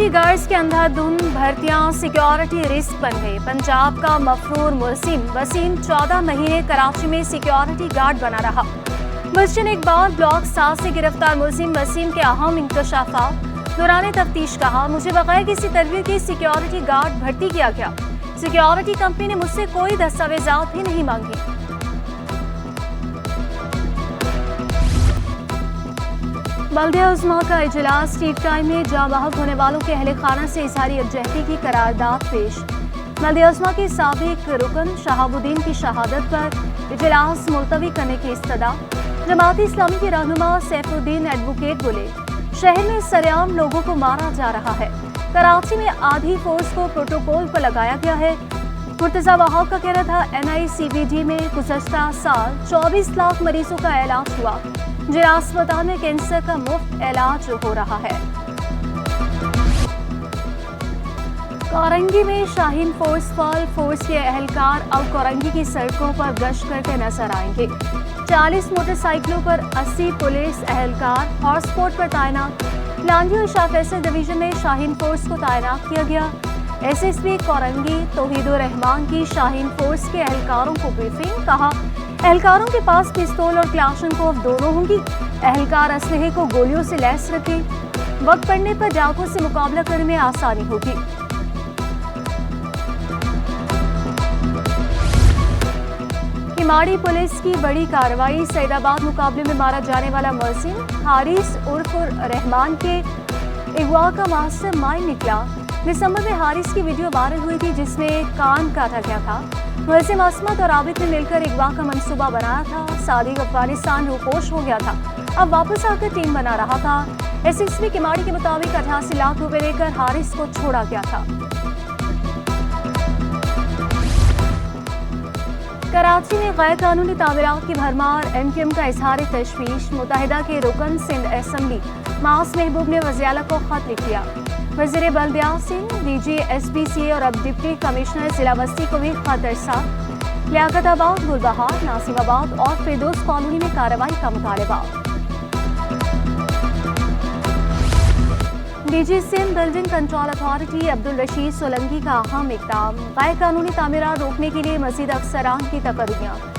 Security guards کے اندھادھند بھرتیاں security risk بن گئی۔ پنجاب کا مفرور ملزم وسیم 14 مہینے کراچی میں سیکیورٹی گارڈ بنا رہا۔ مسجد اقبال بلاک 7 سے گرفتار ملزم وسیم کے اہم انکشافات۔ دوران تفتیش کہا، مجھے بغیر کسی تدبیر کے سیکیورٹی گارڈ بھرتی کیا گیا۔ سیکیورٹی کمپنی نے مجھ سے کوئی دستاویزات بھی نہیں مانگی۔ بلدیہ عظمیٰ کا اجلاس ٹی ٹائم میں جاں بحق ہونے والوں کے اہل خانہ سے اظہار یکجہتی کی قرارداد پیش۔ بلدیہ عظمیٰ کے سابق رکن شہاب الدین کی شہادت پر اجلاس ملتوی کرنے کی استدعا۔ جماعت اسلامی کے رہنما سیف الدین ایڈوکیٹ بولے، شہر میں سرعام لوگوں کو مارا جا رہا ہے۔ کراچی میں آدھی فورس کو پروٹوکول پر لگایا گیا ہے۔ مرتضی وہاب کا کہنا تھا، NICBD میں گزشتہ سال 24 لاکھ مریضوں کا علاج ہوا۔ ضلع اسپتال میں کینسر کا مفت علاج ہو رہا ہے۔ کورنگی میں شاہین فورس کے اہلکار اب کورنگی کی سڑکوں پر گشت کرتے نظر آئیں گے۔ 40 موٹر سائیکلوں پر 80 پولیس اہلکار ہارس پورٹ پر تعینات۔ لاندھی اور شاہ فیصل ڈویژن میں شاہین فورس کو تعینات کیا گیا۔ SSP کورنگی توحید الرحمان کی شاہین فورس کے اہلکاروں کو بریفنگ، کہا اہلکاروں کے پاس پستول اور کلاشنکوف دونوں ہوں گی۔ اہلکار اسلحے کو گولیوں سے لیس رکھیں، وقت پڑنے پر ڈاکوں سے مقابلہ کرنے میں آسانی ہوگی۔ کماڑی پولیس کی بڑی کارروائی، سعید آباد مقابلے میں مارا جانے والا ملزم حارث عرف رحمان کے اغوا کا ماسٹر مائنڈ نکلا۔ دسمبر میں حارث کی ویڈیو وائرل ہوئی تھی جس میں کان کاٹا گیا تھا۔ ملزم عصمت اور عابد نے مل کر اغوا کا منصوبہ بنایا تھا۔ صادق افغانستان روپوش ہو گیا تھا، اب واپس آ کر ٹیم بنا رہا تھا۔ SSP کماڑی کے مطابق 88 لاکھ روپے لے کر حارث کو چھوڑا گیا تھا۔ کراچی میں غیر قانونی تعمیرات کی بھرمار، MQM کا اظہار تشویش۔ متحدہ کے رکن سندھ اسمبلی معاذ محبوب نے وزیر اعلیٰ کو خط لکھ دیا۔ وزیر بلدیہ سندھ DG SPCA اور اب ڈپٹی کمشنر ضلع بستی کو بھی خط ارسال۔ لیاقت آباد، گل بہار، ناصم آباد اور فردوس کالونی میں کارروائی کا مطالبہ۔ DG Sindh building control authority Abdul Rashid Solangi کا اہم اقدام، غیر قانونی تعمیرات روکنے کے لیے مزید افسران کی تقرریات۔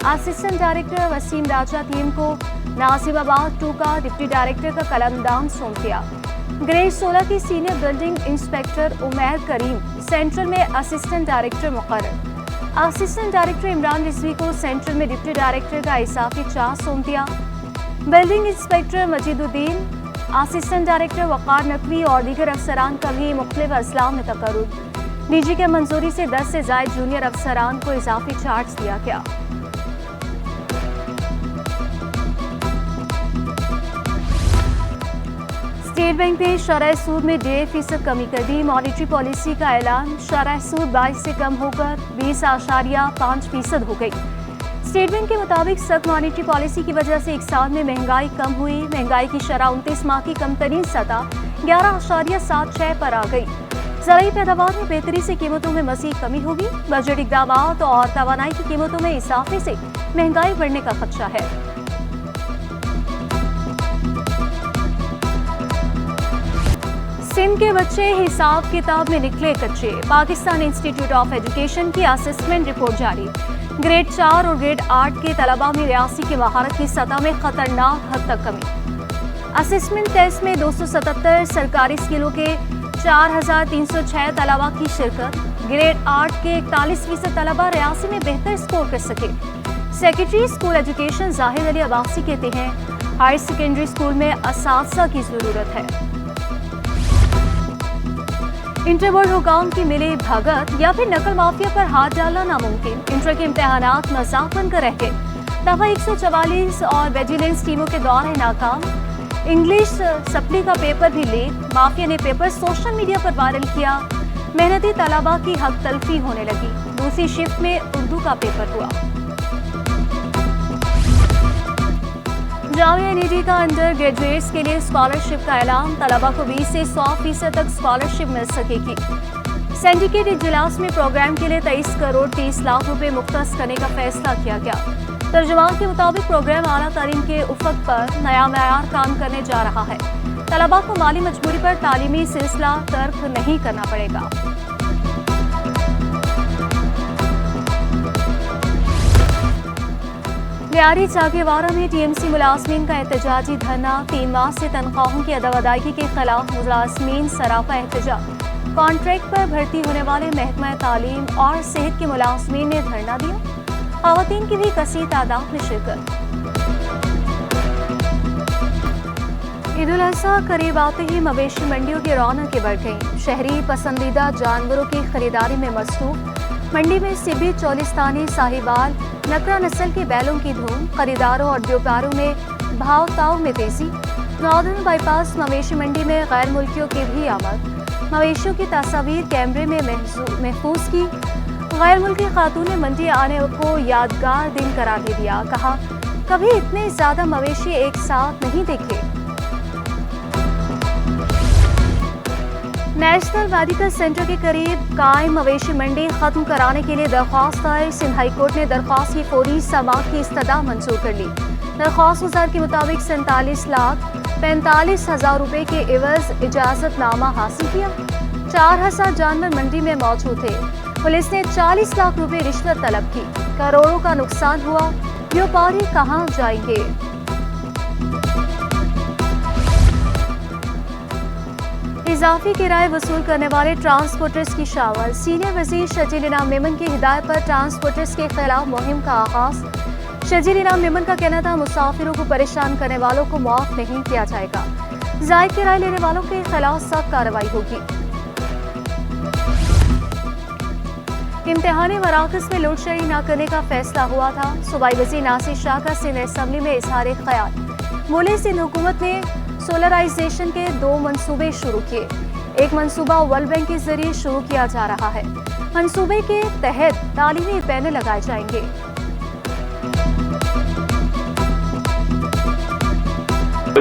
اسسٹنٹ ڈائریکٹر وسیم راجہ ٹیم کو ناصم آباد 2 کا ڈپٹی ڈائریکٹر کا قلمدان سونپ دیا۔ گریڈ 16 کی سینئر بلڈنگ انسپیکٹر عمیر کریم سینٹرل میں اسسٹنٹ ڈائریکٹر مقرر۔ اسسٹنٹ ڈائریکٹر عمران رضوی کو سینٹرل میں ڈپٹی ڈائریکٹر کا اضافی چارج سونپ دیا۔ بلڈنگ انسپیکٹر مجید الدین، اسسٹنٹ ڈائریکٹر وقار نقوی اور دیگر افسران کا بھی مختلف اضلاع میں تقرر۔ DG کے منظوری سے 10 سے زائد جونیئر افسران کو اضافی چارج دیا گیا۔ اسٹیٹ بینک نے شرح سود میں 1.5% کمی کر دی۔ مانیٹری پالیسی کا اعلان، شرح سود 22 سے کم ہو کر 20.5% ہو گئی۔ اسٹیٹ بینک کے مطابق سخت مانیٹری پالیسی کی وجہ سے ایک سال میں مہنگائی کم ہوئی۔ مہنگائی کی شرح 29 ماہ کی کم ترین سطح 11.76 پر آ گئی۔ زرعی پیداوار میں بہتری سے قیمتوں میں مزید کمی ہوگی۔ بجٹ اقدامات اور توانائی کی قیمتوں میں اضافے سے مہنگائی بڑھنے کا خدشہ ہے۔ سندھ کے بچے حساب کتاب میں نکلے کچے، پاکستان انسٹی ٹیوٹ آف ایجوکیشن کی اسسمنٹ رپورٹ جاری۔ گریڈ 4 اور گریڈ 8 کے طلباء میں ریاضی کی مہارت کی سطح میں خطرناک حد تک کمی۔ اسسمنٹ ٹیسٹ میں 277 سرکاری اسکولوں کے 4306 طلباء کی شرکت۔ گریڈ 8 کے 41% طلباء ریاضی میں بہتر اسکور کر سکے۔ سیکرٹری اسکول ایجوکیشن زاہد علی عباسی کہتے ہیں، ہائر سیکنڈری اسکول میں اساتذہ کی ضرورت ہے۔ انٹر بورڈ حکام کی ملی بھگت یا پھر نقل مافیا پر ہاتھ ڈالنا ناممکن۔ انٹر کے امتحانات مذاق بن کر رہ گئے۔ دفعہ 144 اور ویجیلنس ٹیموں کے دورے ناکام۔ انگلش سپلی کا پیپر بھی لیک، مافیا نے پیپر سوشل میڈیا پر وائرل کیا۔ محنتی طلباء کی حق تلفی ہونے لگی۔ دوسری شفٹ میں اردو کا پیپر ہوا۔ جامعہ NED کا انڈر گریجویٹس کے لیے اسکالرشپ کا اعلان، طلباء کو 20 سے 100% تک اسکالرشپ مل سکے گی۔ سینڈیکیٹ اجلاس میں پروگرام کے لیے 23 کروڑ 30 لاکھ روپے مختص کرنے کا فیصلہ کیا گیا۔ ترجمان کے مطابق پروگرام اعلیٰ تعلیم کے افق پر نیا معیار کام کرنے جا رہا ہے۔ طلباء کو مالی مجبوری پر تعلیمی سلسلہ ترک نہیں کرنا پڑے گا۔ لیاری چاکیوارہ میں ٹی ایم سی ملازمین کا احتجاجی دھرنا، 3 ماہ سے تنخواہوں کی ادائیگی کے خلاف ملازمین سراپا احتجاج۔ کانٹریکٹ پر بھرتی ہونے والے محکمہ تعلیم اور صحت کے ملازمین نے دھرنا دیا، خواتین کی بھی کثیر تعداد میں شرکت۔ عید الاضحیٰ قریب آتے ہی مویشی منڈیوں کی رونقیں بڑھ گئیں، شہری پسندیدہ جانوروں کی خریداری میں مصروف۔ منڈی میں سبی، چولستانی، ساہیوال، نکرا نسل کے بیلوں کی دھوم، خریداروں اور دیوپاروں میں بھاؤ تاؤ میں تیزی۔ ناردرن بائی پاس مویشی منڈی میں غیر ملکیوں کی بھی آمد، مویشیوں کی تصاویر کیمرے میں محفوظ کی۔ غیر ملکی خاتون نے منڈی آنے کو یادگار دن قرار دے دیا، کہا کبھی اتنے زیادہ مویشی ایک ساتھ نہیں دیکھے۔ نیشنل میڈیکل سینٹر کے قریب قائم مویشی منڈی ختم کرانے کے لیے درخواست آئے۔ سندھ ہائی کورٹ نے درخواست کی فوری سماعت کی استدعا منظور کر لی۔ درخواست گزار کے مطابق 47,45,000 روپے کے عوض اجازت نامہ حاصل کیا۔ 4,000 جانور منڈی میں موجود تھے۔ پولیس نے 40 لاکھ روپے رشوت طلب کی۔ کروڑوں کا نقصان ہوا، ویوپاری کہاں جائیں گے؟ اضافی کرائے وصول کرنے والے ٹرانسپورٹرز کی شاور، سینئر وزیر شجیل انعام میمن کی ہدایت پر ٹرانسپورٹرز کے خلاف مہم کا آغاز۔ شجیل انعام میمن کا کہنا تھا مسافروں کو پریشان کرنے والوں کو معاف نہیں کیا جائے گا، زائد کرائے لینے والوں کے خلاف سخت کارروائی ہوگی۔ امتحانی مراکز میں لوڈ شیڈنگ نہ کرنے کا فیصلہ ہوا تھا، صوبائی وزیر ناصر شاہ کا سندھ اسمبلی میں اظہار خیال۔ بولے سندھ حکومت نے سولرائزیشن کے 2 منصوبے شروع کیے، ایک منصوبہ ورلڈ بینک کے ذریعے شروع کیا جا رہا ہے۔ منصوبے کے تحت تعلیمی پینل لگائے جائیں گے۔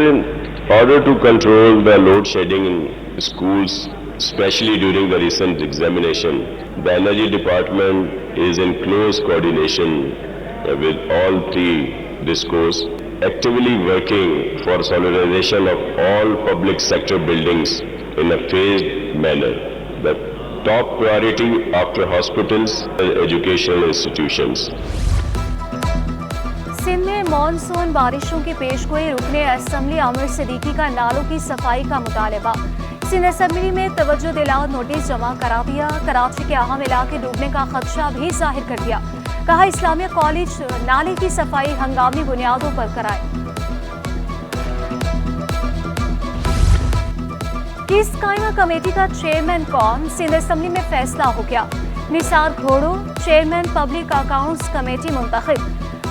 In order to control the load shedding in schools, especially during the recent examination, the Energy Department is in close coordination with all 3 DISCOs, actively working for solarization of all public sector buildings in a phased manner. The top priority after hospitals and educational institutions. Sindh میں monsoon بارشوں کی پیشگوئی، رکن assembly عامر صدیقی کا نالوں کی صفائی کا مطالبہ۔ سندھ اسمبلی میں توجہ دلاؤ نوٹس جمع کرا دیا، کراچی کے اہم علاقے ڈوبنے کا خدشہ بھی ظاہر کر دیا، کہا اسلامیہ کالج نالے کی صفائی ہنگامی بنیادوں پر کرائے۔ کس قائمہ کمیٹی کا چیئرمین کون؟ سندھ اسمبلی میں فیصلہ ہو گیا، نثار گھوڑو چیئرمین پبلک اکاؤنٹس کمیٹی منتخب،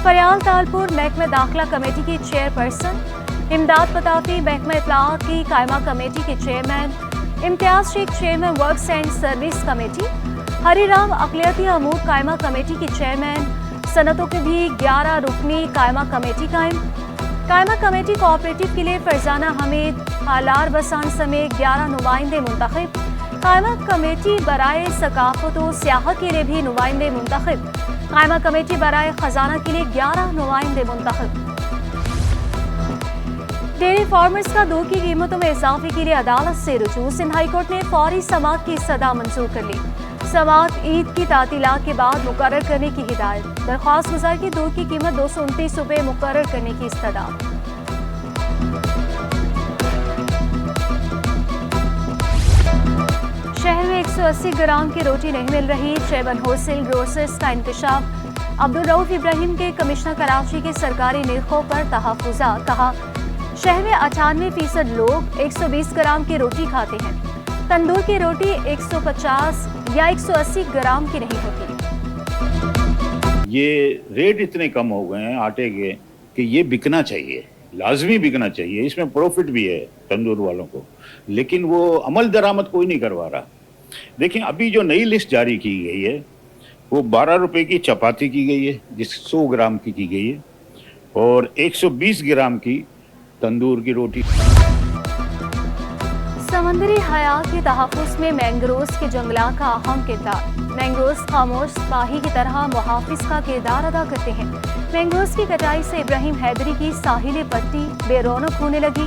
فریال تالپور محکمہ داخلہ کمیٹی کی چیئر پرسن، امداد پتافی محکمہ اطلاعات کی قائمہ کمیٹی کے chairman, Imtiaz Sheikh chairman works and service committee, Hari Ram اقلیتی امور قائمہ کمیٹی کی چیئرمین، صنعتوں کے بھی 11 رکنی قائمہ کمیٹی قائم۔ قائمہ کمیٹی کوآپریٹو کے لیے فرزانہ حمید، حالار بسان سمیت 11 نمائندے منتخب۔ قائمہ کمیٹی برائے ثقافت و سیاحت کے لیے بھی نمائندے منتخب۔ قائمہ کمیٹی برائے خزانہ کے لیے 11 نمائندے منتخب۔ ڈیری فارمرز کا دودھ کی قیمتوں میں اضافے کے لیے عدالت سے رجوع، سندھ ہائی کورٹ نے فوری سماعت کی استدعا منظور کر لی۔ سماعت عید کی تعطیلات کے بعد مقرر کرنے کی ہدایت، درخواست گزار کی دودھ کی قیمت 229 روپے مقرر کرنے کی استدعا۔ شہر میں 180 گرام کی روٹی نہیں مل رہی، شیبن ہول گروسرز کا انکشاف، عبدالرؤف ابراہیم کے کمشنر کراچی کے سرکاری نرخوں پر تحفظات، کہا شہر میں 98% لوگ 120 گرام کی روٹی کھاتے ہیں، تندور کی روٹی 150 یا 180 گرام کی نہیں ہوتی۔ یہ ریٹ اتنے کم ہو گئے ہیں آٹے کے کہ یہ بکنا چاہیے، لازمی بکنا چاہیے، اس میں پروفٹ بھی ہے تندور والوں کو، لیکن وہ عمل درآمد کوئی نہیں کروا رہا۔ دیکھیں ابھی جو نئی لسٹ جاری کی گئی ہے وہ 12 روپے کی چپاتی کی گئی ہے، جس 100 گرام کی گئی ہے، اور 120 گرام کی تندور کی روٹی۔ سمندری حیات کے تحفظ میں مینگروز کے جنگلات کا اہم کردار، مینگروز خاموش سپاہی کی طرح محافظ کا کردار ادا کرتے ہیں۔ مینگروز کی کٹائی سے ابراہیم حیدری کی ساحلی پٹی بے رونق ہونے لگی،